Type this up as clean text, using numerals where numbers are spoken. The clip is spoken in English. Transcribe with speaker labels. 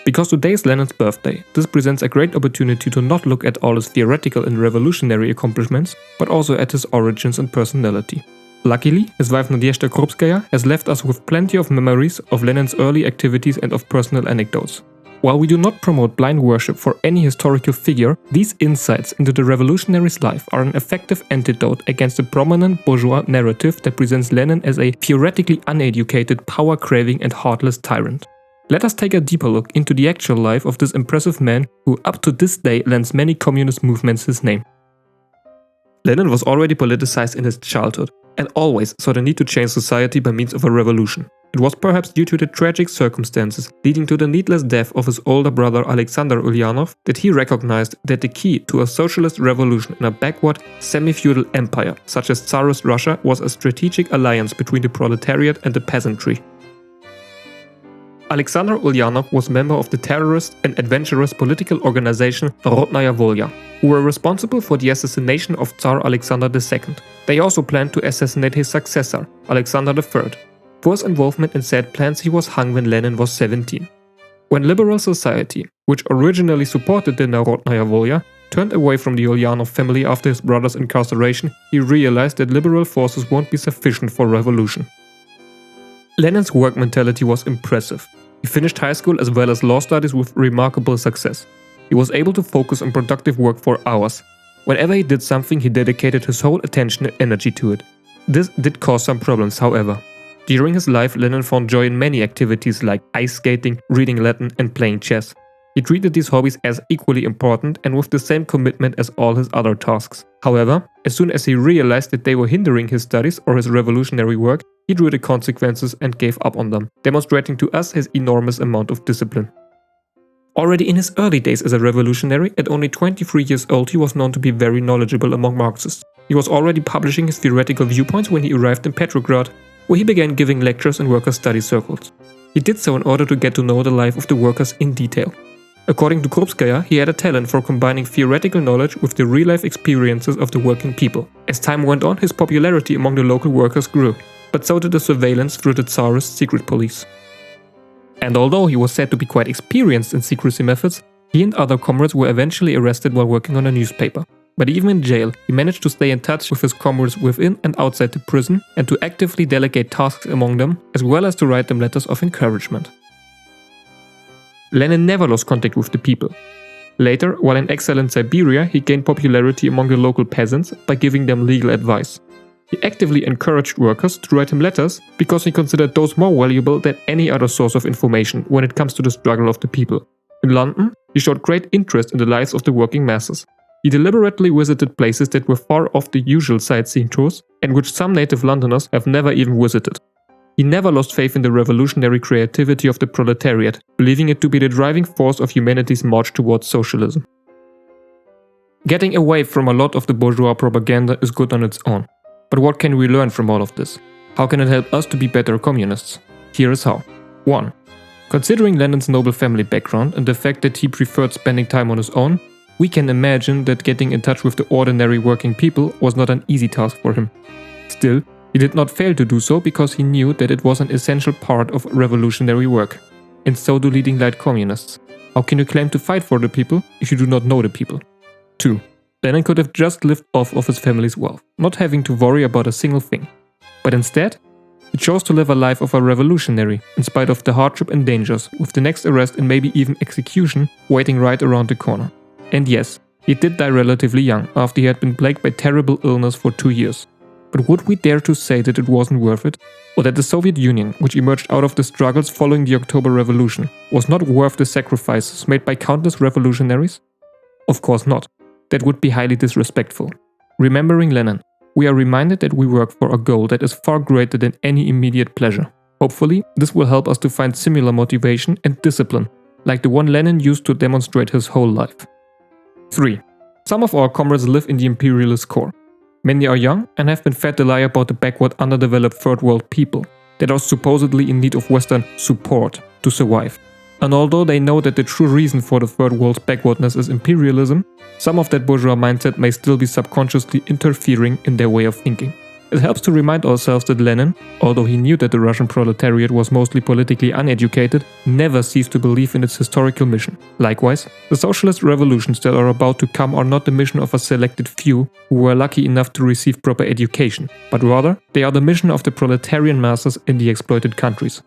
Speaker 1: Because today is Lenin's birthday, this presents a great opportunity to not look at all his theoretical and revolutionary accomplishments, but also at his origins and personality. Luckily, his wife Nadezhda Krupskaya has left us with plenty of memories of Lenin's early activities and of personal anecdotes. While we do not promote blind worship for any historical figure, these insights into the revolutionary's life are an effective antidote against the prominent bourgeois narrative that presents Lenin as a theoretically uneducated, power-craving and heartless tyrant. Let us take a deeper look into the actual life of this impressive man who up to this day lends many communist movements his name. Lenin was already politicized in his childhood and always saw the need to change society by means of a revolution. It was perhaps due to the tragic circumstances leading to the needless death of his older brother Alexander Ulyanov that he recognized that the key to a socialist revolution in a backward, semi-feudal empire such as Tsarist Russia was a strategic alliance between the proletariat and the peasantry. Alexander Ulyanov was a member of the terrorist and adventurous political organization Narodnaya Volya, who were responsible for the assassination of Tsar Alexander II. They also planned to assassinate his successor, Alexander III. For his involvement in said plans he was hung when Lenin was 17. When liberal society, which originally supported the Narodnaya Volya, turned away from the Ulyanov family after his brother's incarceration, he realized that liberal forces won't be sufficient for revolution. Lenin's work mentality was impressive. He finished high school as well as law studies with remarkable success. He was able to focus on productive work for hours. Whenever he did something, he dedicated his whole attention and energy to it. This did cause some problems, however. During his life, Lenin found joy in many activities like ice skating, reading Latin and playing chess. He treated these hobbies as equally important and with the same commitment as all his other tasks. However, as soon as he realized that they were hindering his studies or his revolutionary work, he drew the consequences and gave up on them, demonstrating to us his enormous amount of discipline. Already in his early days as a revolutionary, at only 23 years old, he was known to be very knowledgeable among Marxists. He was already publishing his theoretical viewpoints when he arrived in Petrograd, where he began giving lectures in workers' study circles. He did so in order to get to know the life of the workers in detail. According to Krupskaya, he had a talent for combining theoretical knowledge with the real-life experiences of the working people. As time went on, his popularity among the local workers grew, but so did the surveillance through the Tsarist secret police. And although he was said to be quite experienced in secrecy methods, he and other comrades were eventually arrested while working on a newspaper. But even in jail, he managed to stay in touch with his comrades within and outside the prison and to actively delegate tasks among them, as well as to write them letters of encouragement. Lenin never lost contact with the people. Later, while in exile in Siberia, he gained popularity among the local peasants by giving them legal advice. He actively encouraged workers to write him letters because he considered those more valuable than any other source of information when it comes to the struggle of the people. In London, he showed great interest in the lives of the working masses. He deliberately visited places that were far off the usual sightseeing tours and which some native Londoners have never even visited. He never lost faith in the revolutionary creativity of the proletariat, believing it to be the driving force of humanity's march towards socialism. Getting away from a lot of the bourgeois propaganda is good on its own. But what can we learn from all of this? How can it help us to be better communists? Here is how. 1. Considering Lenin's noble family background and the fact that he preferred spending time on his own, we can imagine that getting in touch with the ordinary working people was not an easy task for him. Still, he did not fail to do so because he knew that it was an essential part of revolutionary work. And so do leading light communists. How can you claim to fight for the people if you do not know the people? 2. Lenin could have just lived off of his family's wealth, not having to worry about a single thing. But instead, he chose to live a life of a revolutionary, in spite of the hardship and dangers, with the next arrest and maybe even execution waiting right around the corner. And yes, he did die relatively young, after he had been plagued by terrible illness for 2 years. But would we dare to say that it wasn't worth it? Or that the Soviet Union, which emerged out of the struggles following the October Revolution, was not worth the sacrifices made by countless revolutionaries? Of course not. That would be highly disrespectful. Remembering Lenin, we are reminded that we work for a goal that is far greater than any immediate pleasure. Hopefully, this will help us to find similar motivation and discipline, like the one Lenin used to demonstrate his whole life. 3. Some of our comrades live in the imperialist core. Many are young and have been fed the lie about the backward, underdeveloped third world people that are supposedly in need of Western support to survive. And although they know that the true reason for the third world's backwardness is imperialism, some of that bourgeois mindset may still be subconsciously interfering in their way of thinking. It helps to remind ourselves that Lenin, although he knew that the Russian proletariat was mostly politically uneducated, never ceased to believe in its historical mission. Likewise, the socialist revolutions that are about to come are not the mission of a selected few who were lucky enough to receive proper education, but rather, they are the mission of the proletarian masses in the exploited countries.